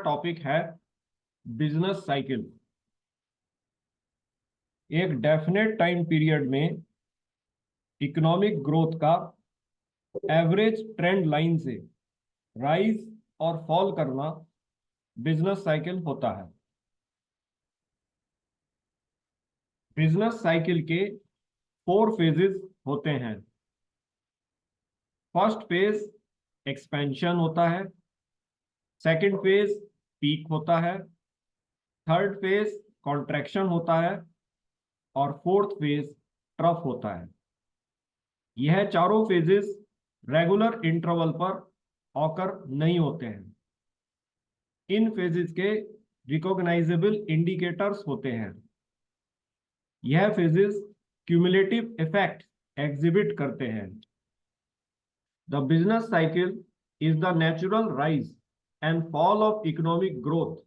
Topic है business cycle. एक definite time period में इकोनॉमिक ग्रोथ का एवरेज ट्रेंड लाइन से राइज और फॉल करना बिजनेस साइकिल होता है। बिजनेस साइकिल के 4 फेजेस होते हैं। फर्स्ट फेज एक्सपेंशन होता है, सेकंड फेज पीक होता है, थर्ड फेज कॉन्ट्रैक्शन होता है और फोर्थ फेज ट्रफ होता है। यह चारों फेजेस रेगुलर इंटरवल पर ऑकर नहीं होते हैं। इन फेजेस के रिकॉग्नाइजेबल इंडिकेटर्स होते हैं। यह फेजेस क्यूमुलेटिव इफेक्ट एग्जिबिट करते हैं। The business cycle is the natural rise and fall of economic growth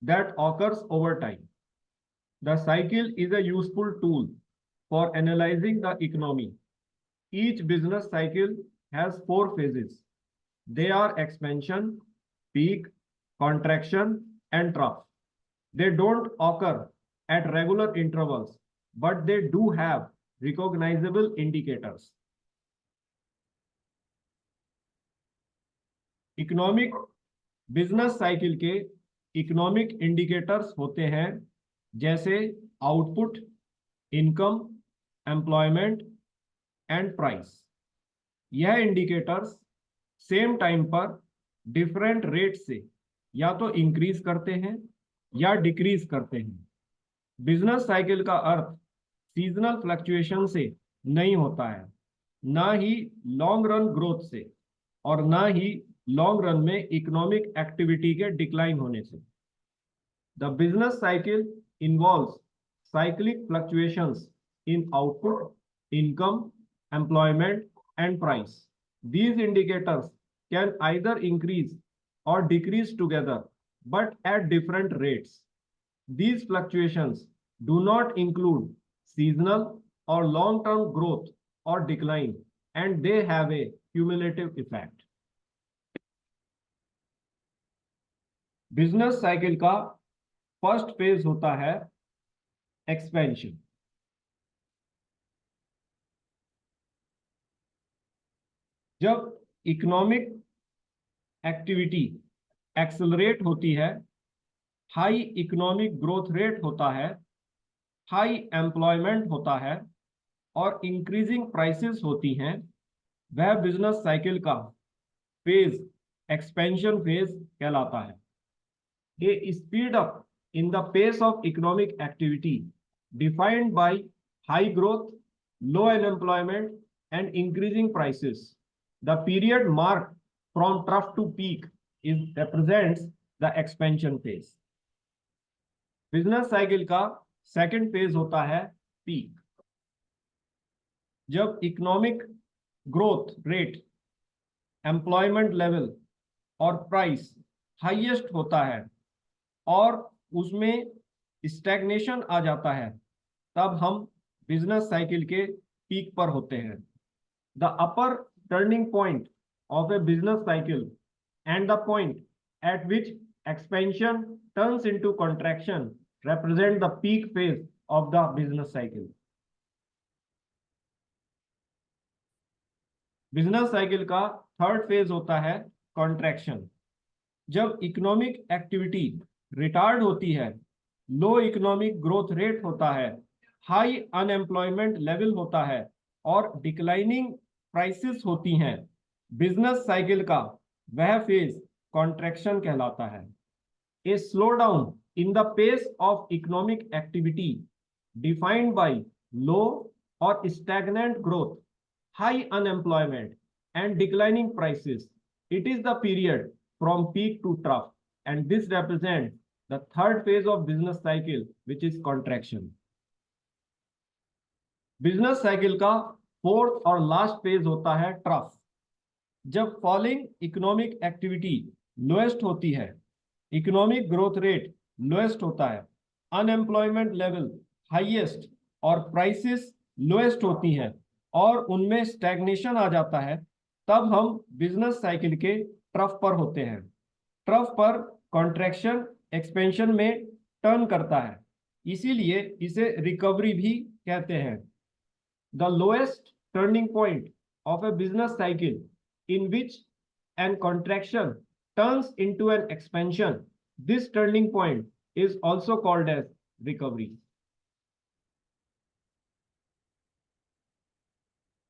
that occurs over time. The cycle is a useful tool for analyzing the economy. Each business cycle has 4 phases. They are expansion, peak, contraction, and trough. They don't occur at regular intervals, but they do have recognizable indicators. Economic business cycle के economic indicators होते हैं जैसे output, income, employment and price. यह indicators same time पर different rate से या तो increase करते हैं या डिक्रीज करते हैं। बिजनेस साइकिल का अर्थ सीजनल फ्लक्चुएशन से नहीं होता है, ना ही लॉन्ग रन ग्रोथ से और ना ही लॉन्ग रन में इकोनॉमिक एक्टिविटी के डिक्लाइन होने से। The business cycle involves cyclic fluctuations in output, income, employment and price. These indicators can either increase or decrease together, but at different rates. These fluctuations do not include seasonal or long-term growth or decline, and they have a cumulative effect. Business cycle का first phase होता है expansion. जब economic activity accelerate होती है, high economic growth rate होता है, high employment होता है और इंक्रीजिंग प्राइसेस होती हैं, वह बिजनेस साइकिल का फेज एक्सपेंशन फेज कहलाता है। A speed up in the pace of economic activity defined by high growth, low unemployment, and increasing prices. The period marked from trough to peak represents the expansion phase. Business cycle का second phase होता है peak. जब economic growth rate, employment level और price highest होता है और उसमें stagnation आ जाता है, तब हम बिजनेस साइकिल के पीक पर होते हैं। The upper turning point of A business cycle and the point eight which expansion turns into contraction represent the peak phase of the business cycle. Business cycle का third phase होता है contraction. जब economic activity retard होती है, low economic growth rate होता है, high unemployment level होता है और डिक्लाइनिंग प्राइसेस होती हैं, बिजनेस साइकिल का वह फेज कॉन्ट्रैक्शन कहलाता है। A slow down in the pace of economic activity defined by low और stagnant growth, high unemployment and declining prices. It is the period from peak to trough, and this represents the third phase of business cycle, which is contraction. Business cycle का fourth और last phase होता है trough. जब falling economic activity lowest होती है, economic growth rate lowest होता है, unemployment level highest और प्राइसेस लोएस्ट होती हैं और उनमें स्टैग्नेशन आ जाता है, तब हम बिजनेस साइकिल के ट्रफ पर होते हैं। ट्रफ पर कॉन्ट्रैक्शन एक्सपेंशन में टर्न करता है, इसीलिए इसे रिकवरी भी कहते हैं। The lowest turning point of A business cycle in which N contraction turns into an expansion, this turning point is also called as recovery.